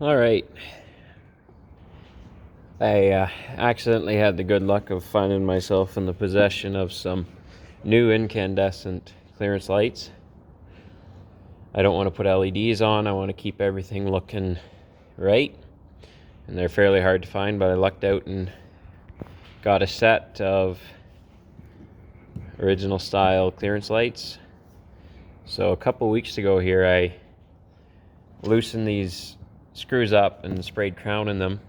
All right. I accidentally had the good luck of finding myself in the possession of some new incandescent clearance lights. I don't want to put LEDs on. I want to keep everything looking right. And they're fairly hard to find, but I lucked out and got a set of original style clearance lights. So a couple weeks ago here, I loosened these screws up and sprayed crown in them.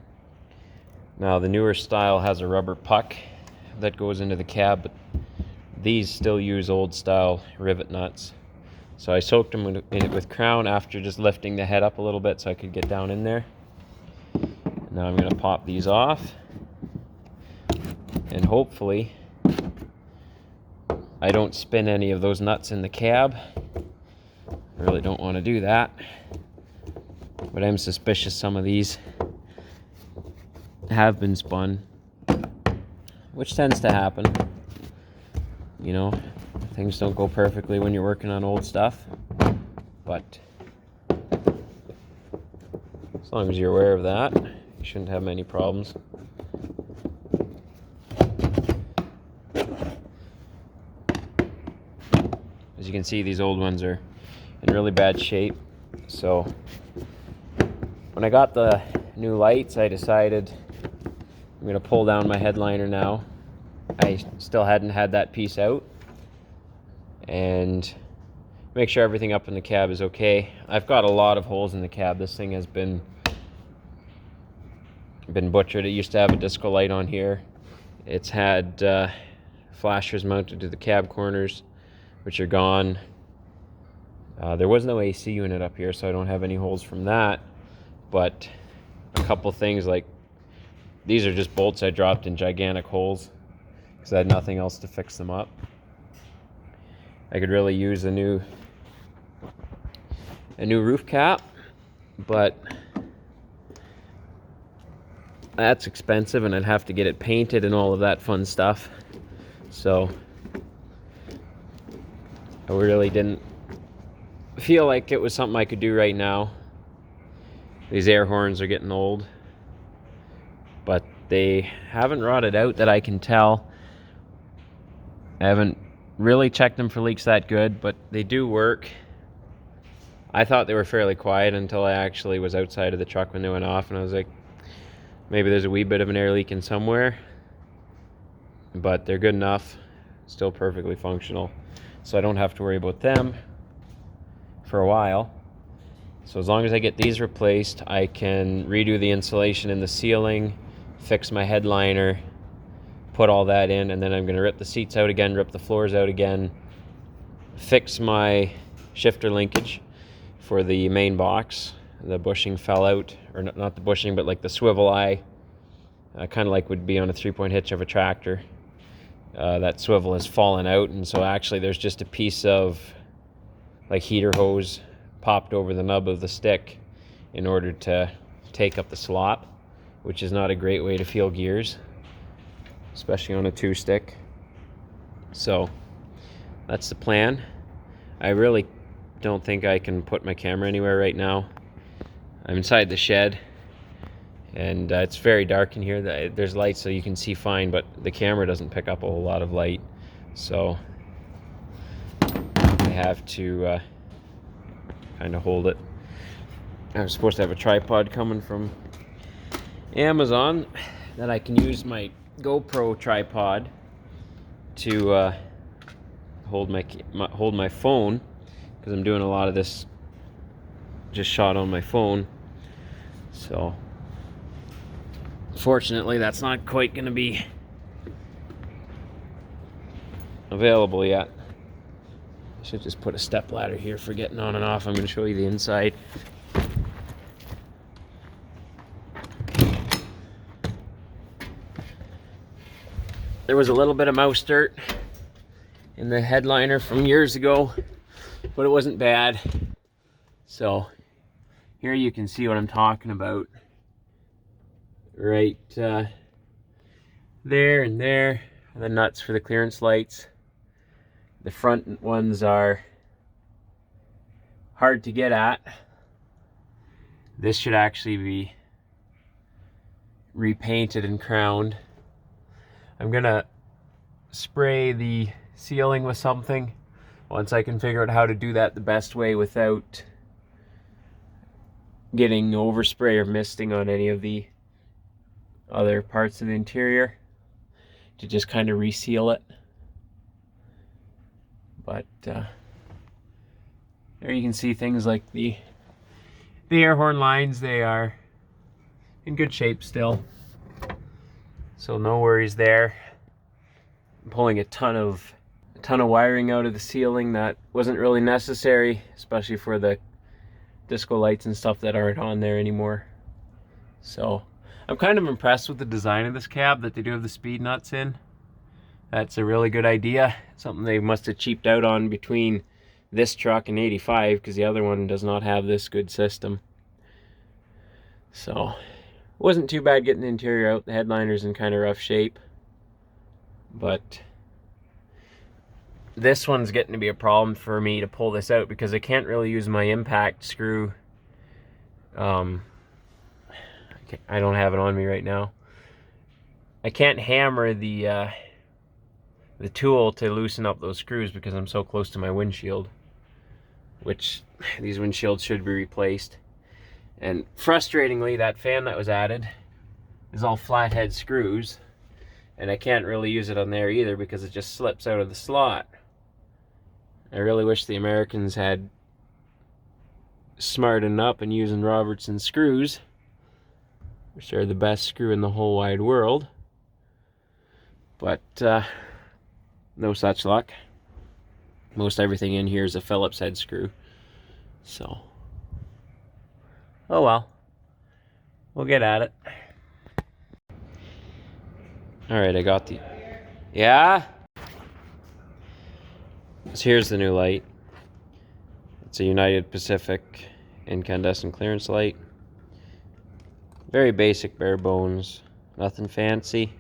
Now the newer style has a rubber puck that goes into the cab, but these still use old style rivet nuts. So I soaked them in it with crown after just lifting the head up a little bit so I could get down in there. Now I'm going to pop these off, and hopefully I don't spin any of those nuts in the cab. I really don't want to do that, but I'm suspicious some of these have been spun, which tends to happen. You know, things don't go perfectly when you're working on old stuff, but as long as you're aware of that, you shouldn't have many problems. As you can see, these old ones are in really bad shape. So when I got the new lights, I decided I'm going to pull down my headliner now. I still hadn't had that piece out, and make sure everything up in the cab is okay. I've got a lot of holes in the cab. This thing has been butchered. It used to have a disco light on here. It's had flashers mounted to the cab corners, which are gone. There was no AC unit up here, so I don't have any holes from that. But a couple things, like these are just bolts I dropped in gigantic holes because I had nothing else to fix them up. I could really use a new roof cap, but that's expensive and I'd have to get it painted and all of that fun stuff. So I really didn't feel like it was something I could do right now. These air horns are getting old, but they haven't rotted out that I can tell. I haven't really checked them for leaks that good, but they do work. I thought they were fairly quiet until I actually was outside of the truck when they went off, and I was like, maybe there's a wee bit of an air leak in somewhere, but they're good enough, still perfectly functional, so I don't have to worry about them for a while. So as long as I get these replaced, I can redo the insulation in the ceiling, fix my headliner, put all that in, and then I'm going to rip the seats out again, rip the floors out again, fix my shifter linkage for the main box. The bushing fell out, or not the bushing, but like the swivel eye, kind of like would be on a 3-point hitch of a tractor. That swivel has fallen out, and so actually there's just a piece of like heater hose popped over the nub of the stick in order to take up the slop, which is not a great way to feel gears, especially on a 2-stick. So that's the plan. I really don't think I can put my camera anywhere right now. I'm inside the shed, and it's very dark in here. There's lights so you can see fine, but the camera doesn't pick up a whole lot of light, so I have to kind of hold it. I was supposed to have a tripod coming from Amazon that I can use my GoPro tripod to hold my phone, because I'm doing a lot of this just shot on my phone. So fortunately that's not quite going to be available yet. I should just put a step ladder here for getting on and off. I'm going to show you the inside. There was a little bit of mouse dirt in the headliner from years ago, but it wasn't bad. So here you can see what I'm talking about. Right there and there are the nuts for the clearance lights. The front ones are hard to get at, This should actually be repainted and crowned. I'm gonna spray the ceiling with something once I can figure out how to do that the best way without getting overspray or misting on any of the other parts of the interior, to just kind of reseal it. But there you can see things like the air horn lines. They are in good shape still, so no worries there. I'm pulling a ton of wiring out of the ceiling that wasn't really necessary, especially for the disco lights and stuff that aren't on there anymore. So I'm kind of impressed with the design of this cab, that they do have the speed nuts in. That's a really good idea. Something they must have cheaped out on between this truck and 85, because the other one does not have this good system. So it wasn't too bad getting the interior out. The headliner's in kind of rough shape, but this one's getting to be a problem for me to pull this out, because I can't really use my impact screw. I don't have it on me right now. I can't hammer the tool to loosen up those screws because I'm so close to my windshield, which these windshields should be replaced. And frustratingly, that fan that was added is all flathead screws, and I can't really use it on there either because it just slips out of the slot. I really wish the Americans had smartened up and using Robertson screws, which are the best screw in the whole wide world. But no such luck. Most everything in here is a Phillips head screw. So, oh well. We'll get at it. Alright, I got the... Yeah? So here's the new light. It's a United Pacific incandescent clearance light. Very basic, bare bones. Nothing fancy.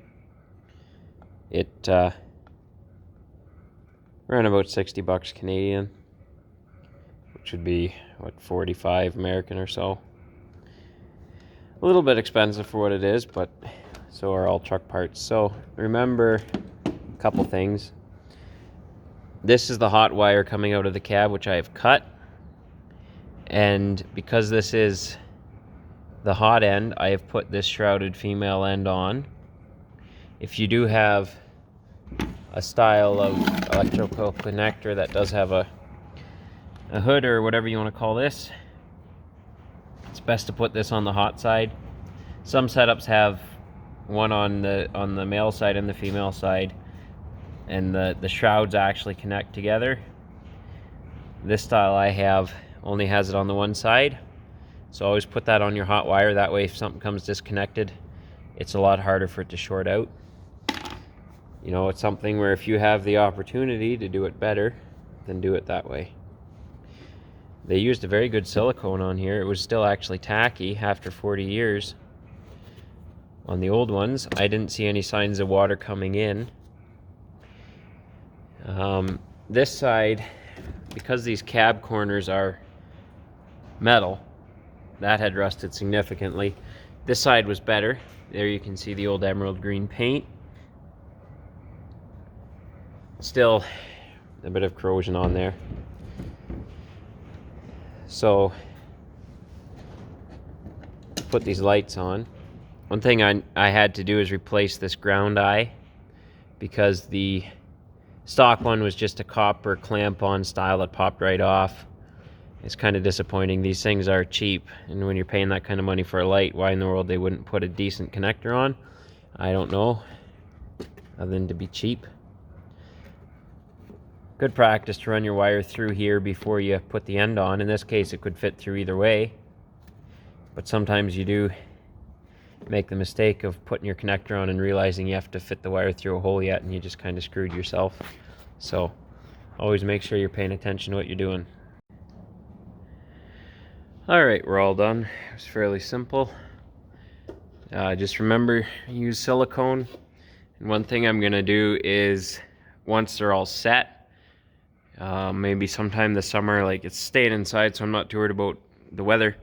It ran about 60 bucks Canadian, which would be, what, 45 American or so. A little bit expensive for what it is, but so are all truck parts. So remember a couple things. This is the hot wire coming out of the cab, which I have cut. And because this is the hot end, I have put this shrouded female end on. If you do have a style of electrical connector that does have a hood or whatever you want to call this, it's best to put this on the hot side. Some setups have one on the male side and the female side, and the shrouds actually connect together. This style I have only has it on the one side, so always put that on your hot wire. That way if something comes disconnected, it's a lot harder for it to short out. You know, it's something where if you have the opportunity to do it better, then do it that way. They used a very good silicone on here. It was still actually tacky after 40 years. On the old ones, I didn't see any signs of water coming in. This side, because these cab corners are metal, that had rusted significantly. This side was better. There you can see the old emerald green paint. Still a bit of corrosion on there. So put these lights on. One thing I had to do is replace this ground eye, because the stock one was just a copper clamp-on style that popped right off. It's kind of disappointing. These things are cheap, and when you're paying that kind of money for a light, why in the world they wouldn't put a decent connector on, I don't know, other than to be cheap. Good practice to run your wire through here before you put the end on. In this case, it could fit through either way, but sometimes you do make the mistake of putting your connector on and realizing you have to fit the wire through a hole yet, and you just kind of screwed yourself. So always make sure you're paying attention to what you're doing. Alright, we're all done. It was fairly simple. Just remember, use silicone. And one thing I'm gonna do is, once they're all set, maybe sometime this summer, like it's staying inside so I'm not too worried about the weather,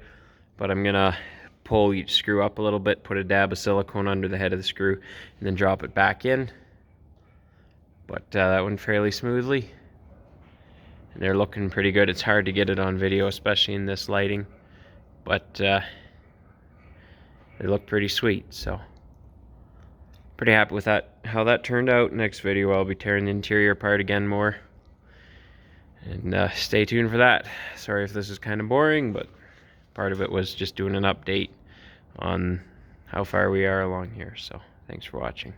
but I'm gonna pull each screw up a little bit, put a dab of silicone under the head of the screw, and then drop it back in. But that went fairly smoothly, and they're looking pretty good. It's hard to get it on video, especially in this lighting, but they look pretty sweet, so pretty happy with that, how that turned out. Next video I'll be tearing the interior apart again more, and stay tuned for that. Sorry if this is kind of boring, but part of it was just doing an update on how far we are along here. So thanks for watching.